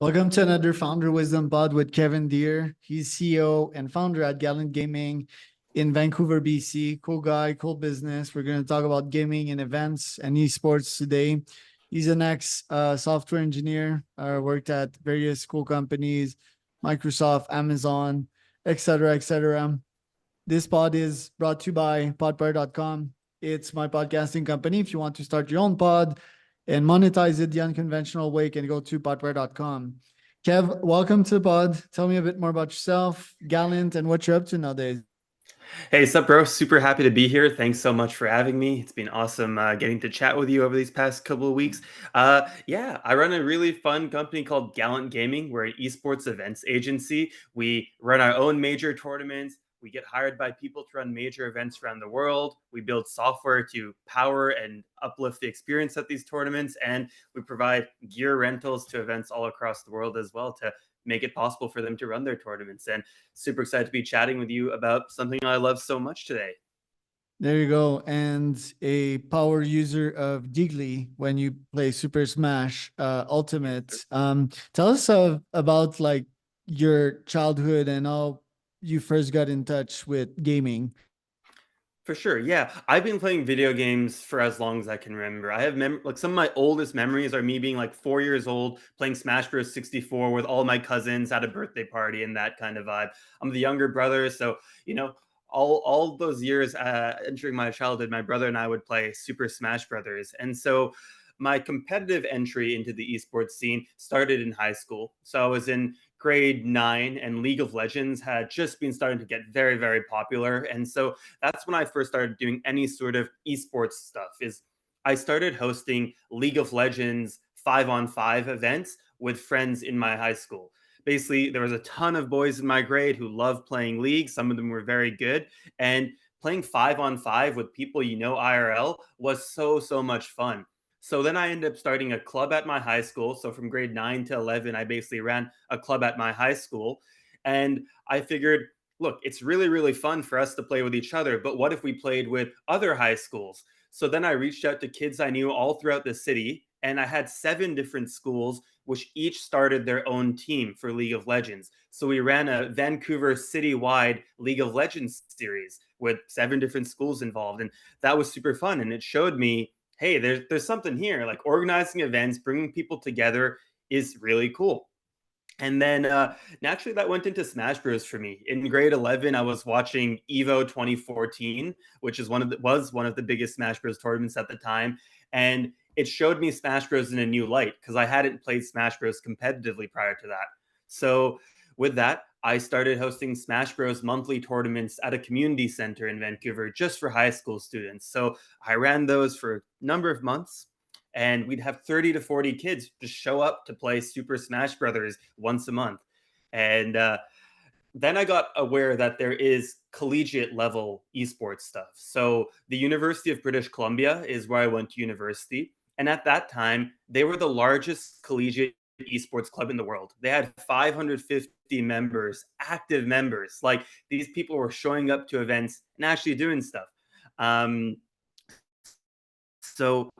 Welcome to another Founder Wisdom Pod with Kevin Dhir. He's CEO and founder at Gallant Gaming in Vancouver, BC. Cool guy, cool business. We're going to talk about gaming and events and esports today. He's an ex software engineer, worked at various cool companies, Microsoft, Amazon, etc., etc. This pod is brought to you by podpire.com. It's my podcasting company. If you want to start your own pod and monetize it the unconventional way, you can go to podpire.com. Kev, welcome to the pod. Tell me a bit more about yourself, Gallant, and what you're up to nowadays. Hey, sup, bro? Super happy to be here. Thanks so much for having me. It's been awesome getting to chat with you over these past couple of weeks. Yeah, I run a really fun company called Gallant Gaming. We're an esports events agency. We run our own major tournaments. We get hired by people to run major events around the world. We build software to power and uplift the experience at these tournaments. And we provide gear rentals to events all across the world as well to make it possible for them to run their tournaments. And super excited to be chatting with you about something I love so much today. There you go. And a power user of Digley when you play Super Smash Ultimate. Tell us about like your childhood and how you first got in touch with gaming. For sure, yeah. I've been playing video games for as long as I can remember. I have like some of my oldest memories are me being like 4 years old, playing Smash Bros. 64 with all my cousins at a birthday party and that kind of vibe. I'm the younger brother, so you know, all those years entering my childhood, my brother and I would play Super Smash Brothers, and so my competitive entry into the esports scene started in high school. So I was in grade 9 and League of Legends had just been starting to get very, very popular. And so that's when I first started doing any sort of esports stuff. Is I started hosting League of Legends 5-on-5 events with friends in my high school. Basically, there was a ton of boys in my grade who loved playing League. Some of them were very good. And playing 5-on-5 with people you know IRL was so much fun. So then I ended up starting a club at my high school. So from grade 9 to 11, I basically ran a club at my high school. And I figured, look, it's really fun for us to play with each other. But what if we played with other high schools? So then I reached out to kids I knew all throughout the city. And I had 7 different schools, which each started their own team for League of Legends. So we ran a Vancouver citywide League of Legends series with 7 different schools involved. And that was super fun. And it showed me, hey, there's something here. Like organizing events, bringing people together is really cool. And then naturally, that went into Smash Bros. For me. In grade 11, I was watching Evo 2014, which is was one of the biggest Smash Bros. Tournaments at the time, and it showed me Smash Bros. In a new light because I hadn't played Smash Bros. Competitively prior to that. So with that, I started hosting Smash Bros. Monthly tournaments at a community center in Vancouver just for high school students. So I ran those for a number of months, and we'd have 30 to 40 kids just show up to play Super Smash Brothers once a month. And then I got aware that there is collegiate level esports stuff. So the University of British Columbia is where I went to university. And at that time, they were the largest collegiate esports club in the world. They had 550 members, active members. Like these people were showing up to events and actually doing stuff. Um, so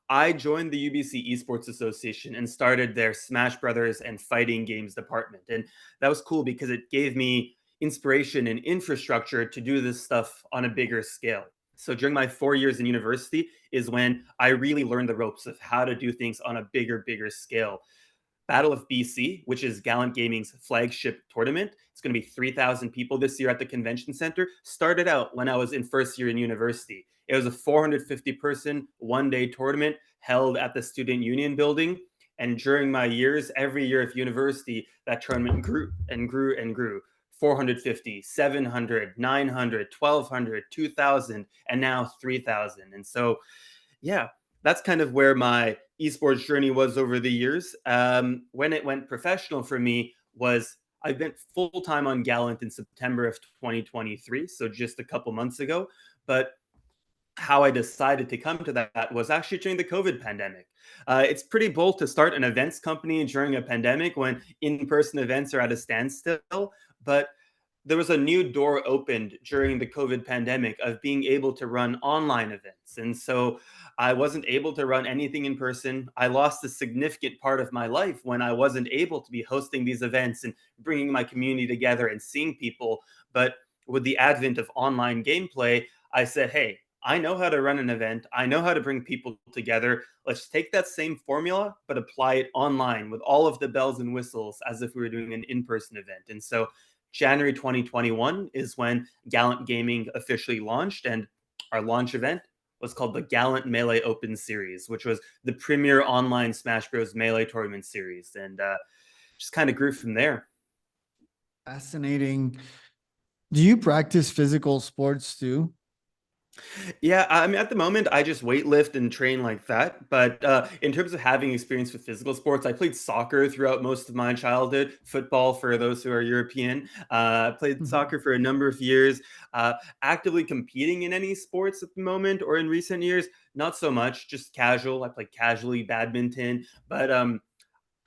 I joined the UBC Esports Association and started their Smash Brothers and fighting games department. And that was cool because it gave me inspiration and infrastructure to do this stuff on a bigger scale. So during my 4 years in university is when I really learned the ropes of how to do things on a bigger scale. Battle of BC, which is Gallant Gaming's flagship tournament. It's going to be 3,000 people this year at the convention center. Started out when I was in first year in university. It was a 450 person 1 day tournament held at the Student Union building. And during my years, every year of university, that tournament grew and grew and grew. 450, 700, 900, 1200, 2000, and now 3000. And so, yeah, that's kind of where my esports journey was over the years. When it went professional for me was I went full time on Gallant in September of 2023, so just a couple months ago. But how I decided to come to that was actually during the COVID pandemic. It's pretty bold to start an events company during a pandemic when in person events are at a standstill. But there was a new door opened during the COVID pandemic of being able to run online events. And so I wasn't able to run anything in person. I lost a significant part of my life when I wasn't able to be hosting these events and bringing my community together and seeing people. But with the advent of online gameplay, I said, hey, I know how to run an event. I know how to bring people together. Let's take that same formula, but apply it online with all of the bells and whistles as if we were doing an in person event. And so January 2021 is when Gallant Gaming officially launched, and our launch event was called the Gallant Melee Open Series, which was the premier online Smash Bros. Melee tournament series, and just kind of grew from there. Fascinating. Do you practice physical sports too? Yeah, I mean, at the moment, I just weightlift and train like that. But in terms of having experience with physical sports, I played soccer throughout most of my childhood, football for those who are European. I played Mhm. soccer for a number of years. Actively competing in any sports at the moment or in recent years, not so much, just casual. I play casually badminton. But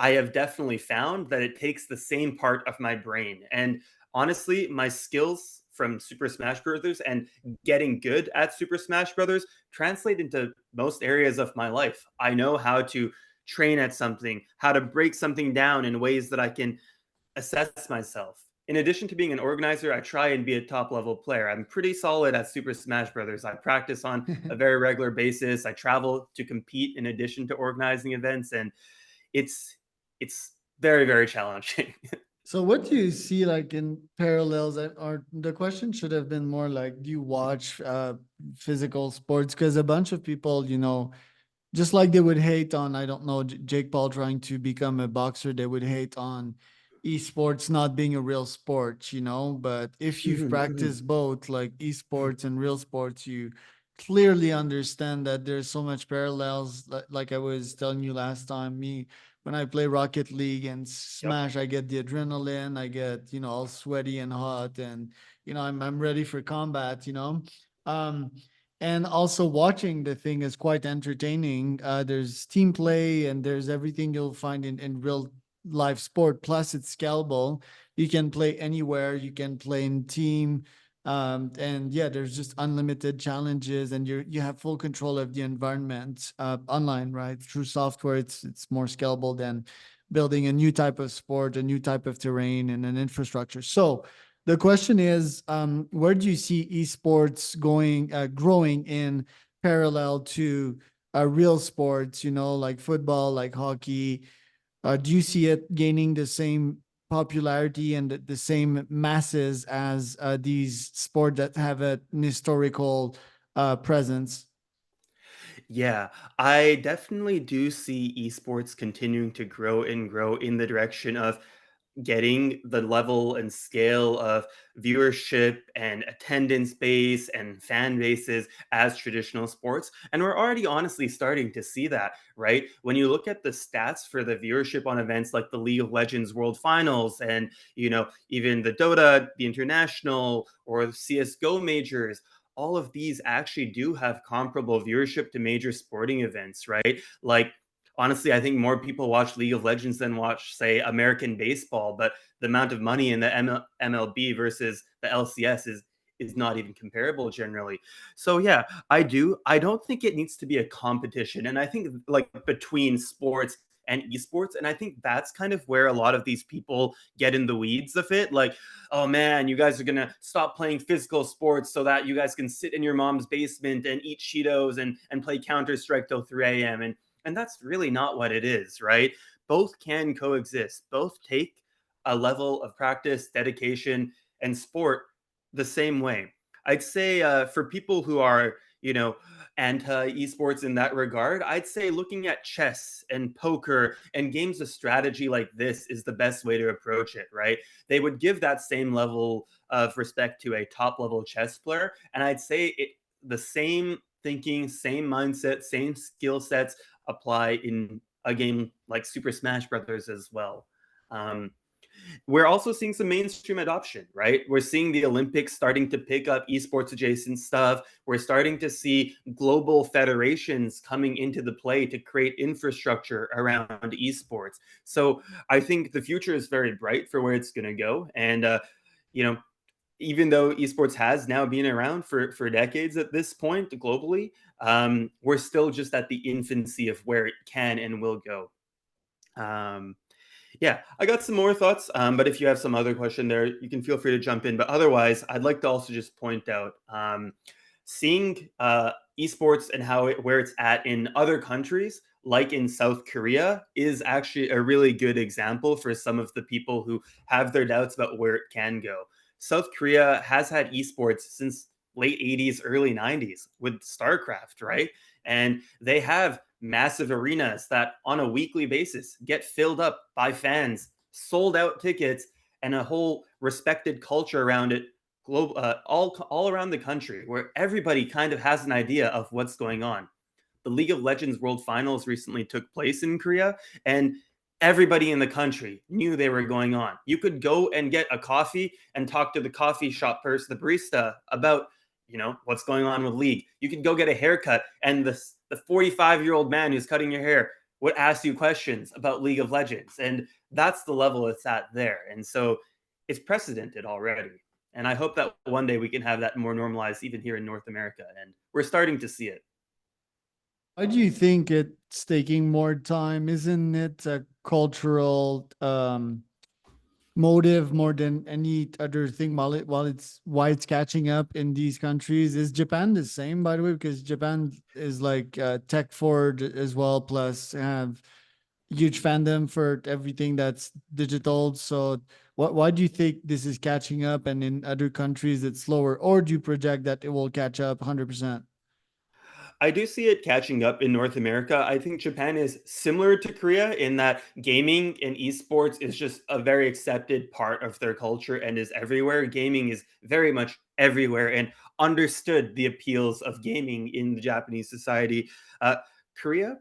I have definitely found that it takes the same part of my brain. And honestly, my skills from Super Smash Brothers and getting good at Super Smash Brothers translate into most areas of my life. I know how to train at something, how to break something down in ways that I can assess myself. In addition to being an organizer, I try and be a top level player. I'm pretty solid at Super Smash Brothers. I practice on a very regular basis. I travel to compete in addition to organizing events, and it's it's very, very challenging. So what do you see like in parallels or the question should have been more like, do you watch physical sports? Because a bunch of people, just like they would hate on, I don't know, Jake Paul trying to become a boxer, they would hate on esports not being a real sport, But if you've Mhm, mhm. practiced both, like esports and real sports, you clearly understand that there's so much parallels. Like I was telling you last time, me, when I play Rocket League and Yep. Smash, I get the adrenaline, I get, all sweaty and hot, and, I'm ready for combat. Um, and also watching the thing is quite entertaining. There's team play and there's everything you'll find in real life sport. Plus, it's scalable. You can play anywhere. You can play in team, and yeah, there's just unlimited challenges, and you have full control of the environment online, right? Through software, it's more scalable than building a new type of sport, a new type of terrain, and an infrastructure. So the question is, where do you see esports growing in parallel to real sports, like football, like hockey? Do you see it gaining the same popularity and the same masses as these sports that have an historical presence? Yeah, I definitely do see esports continuing to grow in the direction of getting the level and scale of viewership and attendance base and fan bases as traditional sports. And we're already honestly starting to see that, right? When you look at the stats for the viewership on events like the League of Legends World Finals and, even the Dota, the International, or the CSGO majors, all of these actually do have comparable viewership to major sporting events, right? Like, honestly, I think more people watch League of Legends than watch, say, American baseball. But the amount of money in the MLB versus the LCS is not even comparable generally. So yeah, I do. I don't think it needs to be a competition, and I think like between sports and esports, and I think that's kind of where a lot of these people get in the weeds of it. Like, oh man, you guys are gonna stop playing physical sports so that you guys can sit in your mom's basement and eat Cheetos and play Counter Strike till 3 a.m. And that's really not what it is, right? Both can coexist. Both take a level of practice, dedication, and sport the same way. I'd say for people who are, anti esports in that regard, I'd say looking at chess and poker and games of strategy like this is the best way to approach it, right? They would give that same level of respect to a top level chess player. And I'd say the same thinking, same mindset, same skill sets apply in a game like Super Smash Brothers as well. Um, we're also seeing some mainstream adoption, right? We're seeing the Olympics starting to pick up esports adjacent stuff. We're starting to see global federations coming into the play to create infrastructure around esports. So I think the future is very bright for where it's going to go. And, you know, even though esports has now been around for decades at this point globally, we're still just at the infancy of where it can and will go. Yeah, I got some more thoughts, but if you have some other question there, you can feel free to jump in. But otherwise, I'd like to also just point out, seeing esports and where it's at in other countries, like in South Korea, is actually a really good example for some of the people who have their doubts about where it can go. South Korea has had esports since late 80s, early 90s with Starcraft, right? And they have massive arenas that on a weekly basis get filled up by fans, sold out tickets, and a whole respected culture around it, all around the country, where everybody kind of has an idea of what's going on. The League of Legends World Finals recently took place in Korea, and everybody in the country knew they were going on. You could go and get a coffee and talk to the coffee shop person, the barista, about what's going on with League. You could go get a haircut, and the 45-year-old man who's cutting your hair would ask you questions about League of Legends, and that's the level it's at there. And so it's precedented already. And I hope that one day we can have that more normalized even here in North America, and we're starting to see it. Why do you think it's taking more time? Isn't it a cultural motive more than any other thing while it's why it's catching up in these countries? Is Japan the same, by the way? Because Japan is like tech forward as well, plus have huge fandom for everything that's digital. So why do you think this is catching up and in other countries it's slower? Or do you project that it will catch up 100%? I do see it catching up in North America. I think Japan is similar to Korea in that gaming and esports is just a very accepted part of their culture and is everywhere. Gaming is very much everywhere and understood the appeals of gaming in the Japanese society. Korea,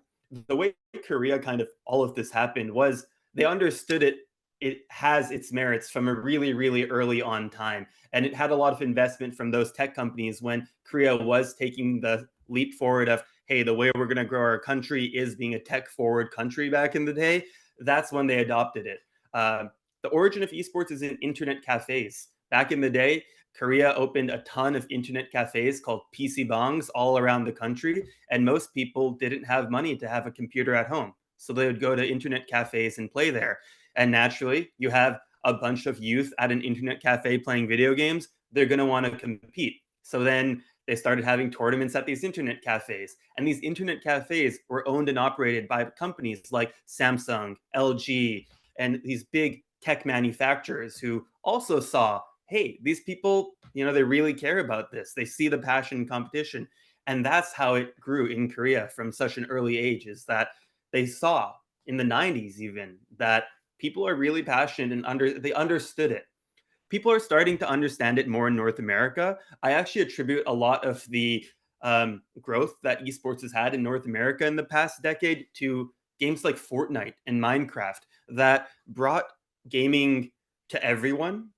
the way Korea kind of all of this happened was they understood it. It has its merits from a really, really early on time. And it had a lot of investment from those tech companies when Korea was taking the leap forward of, hey, the way we're going to grow our country is being a tech forward country back in the day. That's when they adopted it. The origin of esports is in internet cafes. Back in the day, Korea opened a ton of internet cafes called PC Bongs all around the country, and most people didn't have money to have a computer at home. So they would go to internet cafes and play there. And naturally, you have a bunch of youth at an internet cafe playing video games. They're going to want to compete. So then they started having tournaments at these internet cafes. And these internet cafes were owned and operated by companies like Samsung, LG, and these big tech manufacturers who also saw, hey, these people, they really care about this. They see the passion and competition. And that's how it grew in Korea from such an early age, is that they saw in the 90s even that people are really passionate and they understood it. People are starting to understand it more in North America. I actually attribute a lot of the growth that esports has had in North America in the past decade to games like Fortnite and Minecraft that brought gaming to everyone,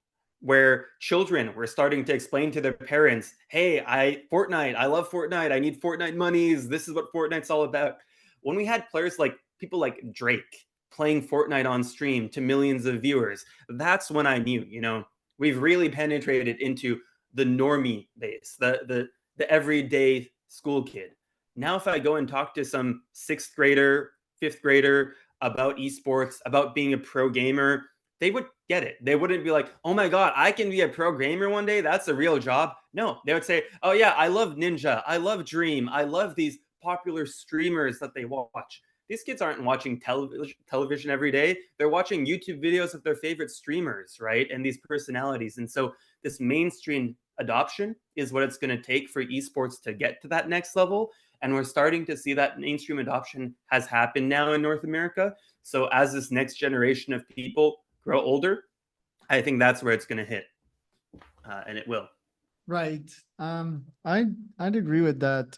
where children were starting to explain to their parents, hey, I love Fortnite, I need Fortnite monies, this is what Fortnite's all about. When we had players like people like Drake playing Fortnite on stream to millions of viewers, that's when I knew, we've really penetrated into the normie base, the everyday school kid. Now, if I go and talk to some sixth grader, fifth grader about esports, about being a pro gamer, they would get it. They wouldn't be like, oh my God, I can be a pro gamer one day. That's a real job. No, they would say, oh yeah, I love Ninja. I love Dream. I love these popular streamers that they watch. These kids aren't watching television every day. They're watching YouTube videos of their favorite streamers, right? And these personalities. And so this mainstream adoption is what it's going to take for esports to get to that next level. And we're starting to see that mainstream adoption has happened now in North America. So as this next generation of people grow older, I think that's where it's going to hit, and it will. Right. I'd agree with that.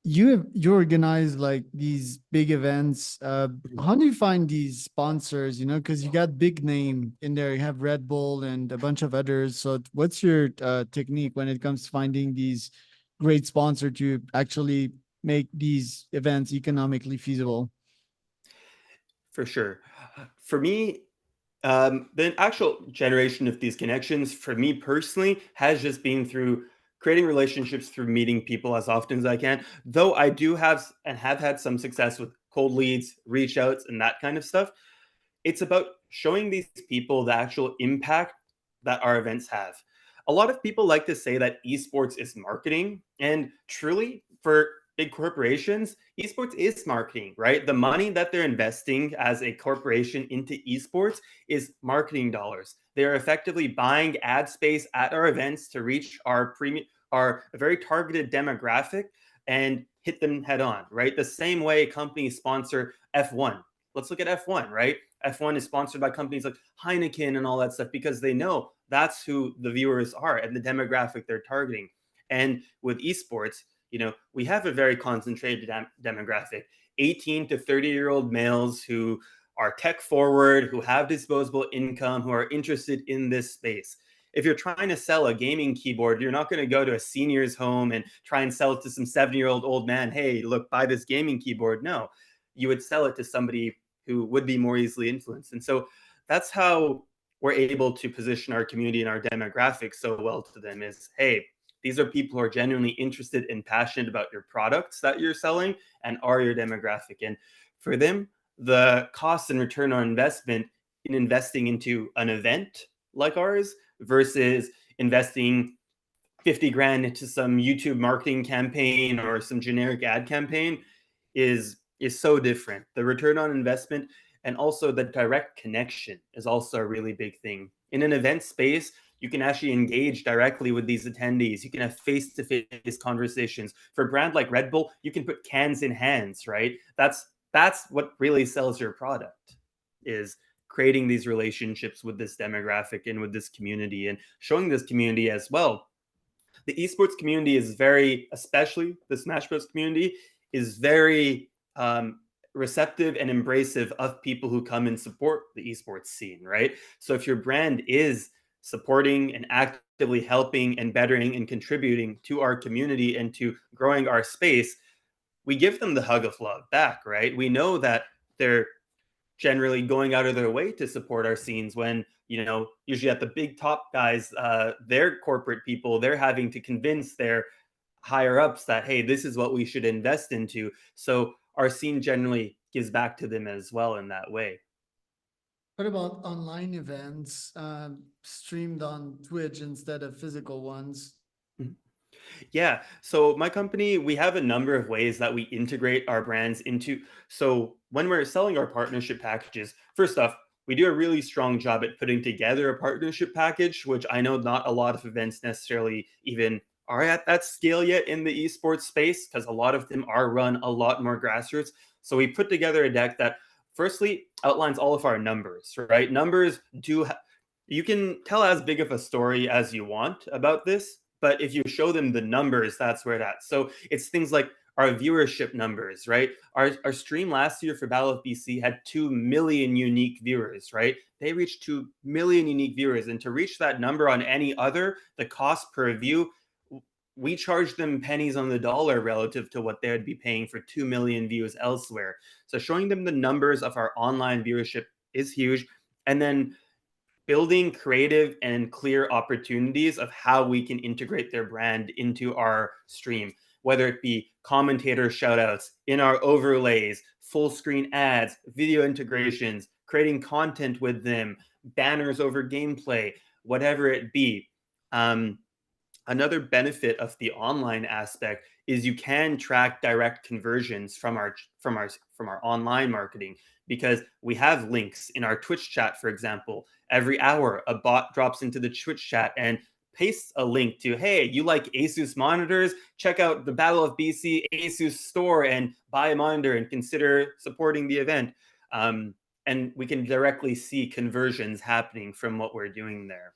You organize like these big events. How do you find these sponsors? Because you got big name in there. You have Red Bull and a bunch of others. So what's your technique when it comes to finding these great sponsor to actually make these events economically feasible? For sure. For me, The actual generation of these connections, for me personally, has just been through creating relationships through meeting people as often as I can. Though I do have and have had some success with cold leads, reach outs, and that kind of stuff. It's about showing these people the actual impact that our events have. A lot of people like to say that esports is marketing, and truly, for big corporations, esports is marketing, right? The money that they're investing as a corporation into esports is marketing dollars. They're effectively buying ad space at our events to reach our premium, our very targeted demographic and hit them head on, right? The same way companies sponsor F1. Let's look at F1, right? F1 is sponsored by companies like Heineken and all that stuff because they know that's who the viewers are and the demographic they're targeting. And with esports, we have a very concentrated demographic, 18 to 30-year-old males who are tech forward, who have disposable income, who are interested in this space. If you're trying to sell a gaming keyboard, you're not going to go to a senior's home and try and sell it to some 70-year-old old man. Hey, look, buy this gaming keyboard. No, you would sell it to somebody who would be more easily influenced. And so that's how we're able to position our community and our demographics so well to them is, hey, these are people who are genuinely interested and passionate about your products that you're selling and are your demographic. And for them, the cost and return on investment in investing into an event like ours versus investing 50 grand into some YouTube marketing campaign or some generic ad campaign is so different. The return on investment and also the direct connection is also a really big thing. In an event space, you can actually engage directly with these attendees. You can have face-to-face conversations. For a brand like Red Bull, you can put cans in hands, right? That's what really sells your product, is creating these relationships with this demographic and with this community and showing this community as well. The esports community is very, especially the Smash Bros community, is very receptive and embracive of people who come and support the esports scene, right? So if your brand is supporting and actively helping and bettering and contributing to our community and to growing our space, we give them the hug of love back, right? We know that they're generally going out of their way to support our scenes when, usually at the big top guys, their corporate people, they're having to convince their higher ups that, hey, this is what we should invest into. So our scene generally gives back to them as well in that way. What about online events, streamed on Twitch instead of physical ones? Yeah. So my company, we have a number of ways that we integrate our brands into. So when we're selling our partnership packages, first off, we do a really strong job at putting together a partnership package, which I know not a lot of events necessarily even are at that scale yet in the esports space, because a lot of them are run a lot more grassroots. So we put together a deck that firstly outlines all of our numbers, right? Numbers you can tell as big of a story as you want about this, but if you show them the numbers, that's where that's. So it's things like our viewership numbers, right? Our stream last year for Battle of BC had 2 million unique viewers, right? They reached 2 million unique viewers. And to reach that number on any other, the cost per view, we charge them pennies on the dollar relative to what they would be paying for 2 million views elsewhere. So showing them the numbers of our online viewership is huge. And then building creative and clear opportunities of how we can integrate their brand into our stream, whether it be commentator shoutouts in our overlays, full screen ads, video integrations, creating content with them, banners over gameplay, whatever it be. Another benefit of the online aspect is you can track direct conversions from our online marketing, because we have links in our Twitch chat. For example, every hour a bot drops into the Twitch chat and pastes a link to, hey, you like Asus monitors, check out the Battle of BC Asus store and buy a monitor and consider supporting the event. And we can directly see conversions happening from what we're doing there,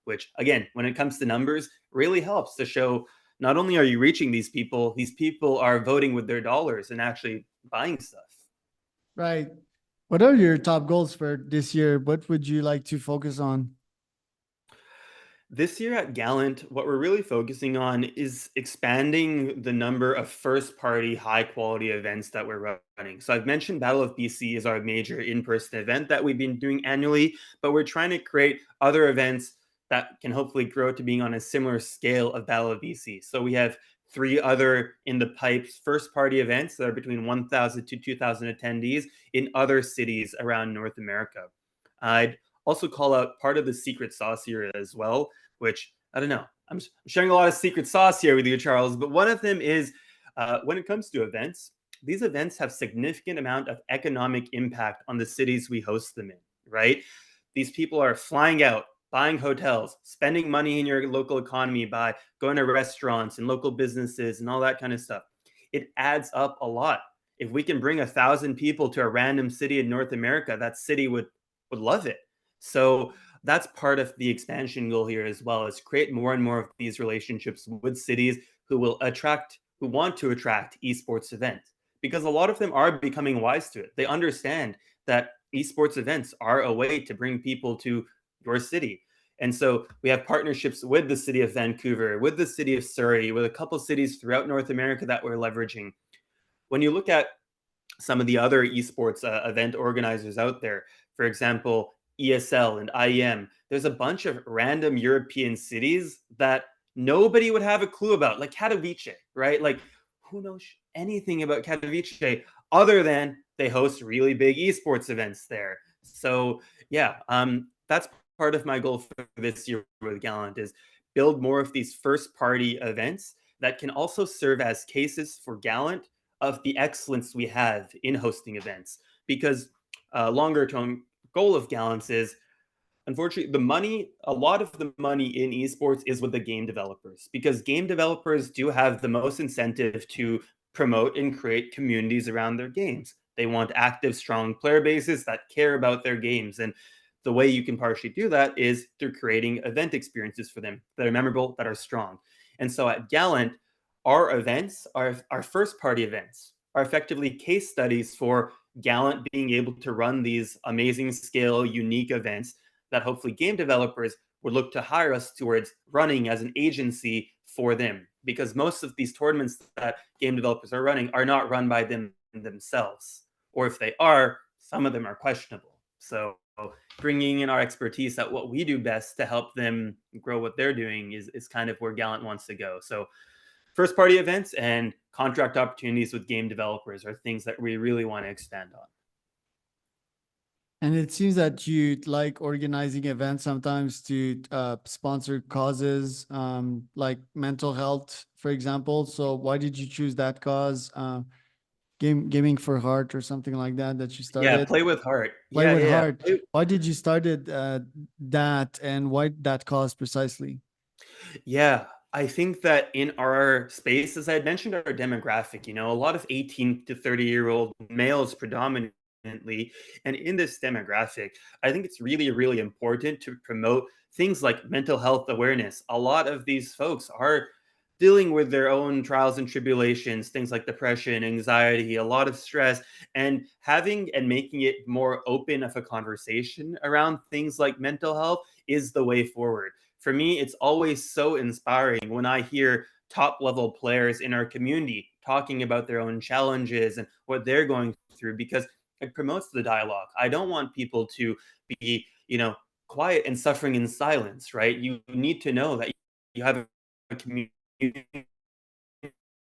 which again, when it comes to numbers, really helps to show not only are you reaching these people are voting with their dollars and actually buying stuff. Right. What are your top goals for this year? What would you like to focus on? This year at Gallant, what we're really focusing on is expanding the number of first party, high quality events that we're running. So I've mentioned Battle of BC is our major in person event that we've been doing annually, but we're trying to create other events that can hopefully grow to being on a similar scale of Battle of BC. So we have three other in the pipes first party events that are between 1,000 to 2,000 attendees in other cities around North America. I'd also call out part of the secret sauce here as well, which I don't know. I'm sharing a lot of secret sauce here with you, Charles, but one of them is when it comes to events, these events have significant amount of economic impact on the cities we host them in, right? These people are flying out, buying hotels, spending money in your local economy by going to restaurants and local businesses and all that kind of stuff. It adds up a lot. If we can bring 1,000 people to a random city in North America, that city would love it. So that's part of the expansion goal here as well, is create more and more of these relationships with cities who want to attract esports events, because a lot of them are becoming wise to it. They understand that esports events are a way to bring people to your city. And so we have partnerships with the city of Vancouver, with the city of Surrey, with a couple cities throughout North America that we're leveraging. When you look at some of the other esports event organizers out there, for example, ESL and IEM, there's a bunch of random European cities that nobody would have a clue about, like Katowice, right? Like, who knows anything about Katowice other than they host really big esports events there? So, yeah, that's part of my goal for this year with Gallant is build more of these first party events that can also serve as cases for Gallant of the excellence we have in hosting events. Because longer term goal of Gallants is, unfortunately, a lot of the money in esports is with the game developers, because game developers do have the most incentive to promote and create communities around their games. They want active, strong player bases that care about their games. And the way you can partially do that is through creating event experiences for them that are memorable, that are strong. And so at Gallant, our events, our first party events, are effectively case studies for Gallant being able to run these amazing scale, unique events that hopefully game developers would look to hire us towards running as an agency for them. Because most of these tournaments that game developers are running are not run by them themselves. Or if they are, some of them are questionable. So bringing in our expertise at what we do best to help them grow what they're doing is kind of where Gallant wants to go. So first party events and contract opportunities with game developers are things that we really want to expand on. And it seems that you like organizing events sometimes to sponsor causes, like mental health, for example. So why did you choose that cause? Gaming for Heart or something like that you Yeah, started? play with heart. Play Yeah, with yeah, Heart. yeah. Why did you started that, and why that cause precisely? Yeah, I think that in our space, as I had mentioned, our demographic, a lot of 18 to 30-year-old males predominantly. And in this demographic, I think it's really, really important to promote things like mental health awareness. A lot of these folks are dealing with their own trials and tribulations, things like depression, anxiety, a lot of stress, and having and making it more open of a conversation around things like mental health is the way forward. For me, it's always so inspiring when I hear top level players in our community talking about their own challenges and what they're going through, because it promotes the dialogue. I don't want people to be, quiet and suffering in silence, right? You need to know that you have a community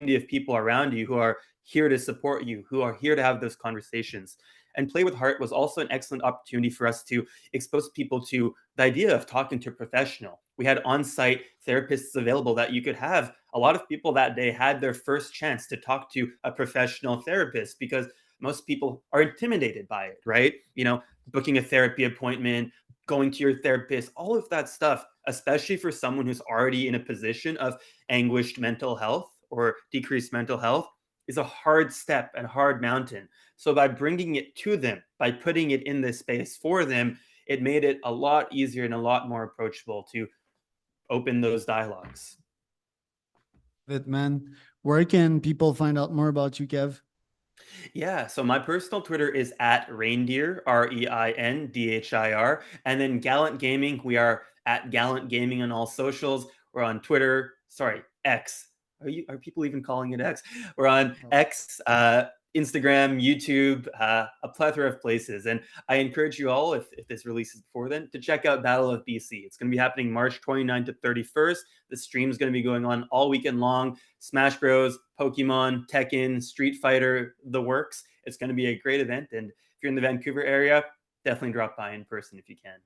of people around you who are here to support you, who are here to have those conversations. And Play with Heart was also an excellent opportunity for us to expose people to the idea of talking to a professional. We had on site therapists available that you could have. A lot of people that day had their first chance to talk to a professional therapist, because most people are intimidated by it, right? Booking a therapy appointment, going to your therapist, all of that stuff, especially for someone who's already in a position of anguished mental health or decreased mental health, is a hard step and hard mountain. So by bringing it to them, by putting it in this space for them, it made it a lot easier and a lot more approachable to open those dialogues. It man, where can people find out more about you, Kev? Yeah, so my personal Twitter is at Reindeer, Reindir. And then Gallant Gaming, we are at Gallant Gaming on all socials. We're on Twitter, sorry, X. Are people even calling it X? We're on Oh. X, Instagram, YouTube, a plethora of places. And I encourage you all, if this releases before then, to check out Battle of BC. It's going to be happening March 29th to 31st. The stream is going to be going on all weekend long. Smash Bros, Pokemon, Tekken, Street Fighter, the works. It's going to be a great event. And if you're in the Vancouver area, definitely drop by in person if you can.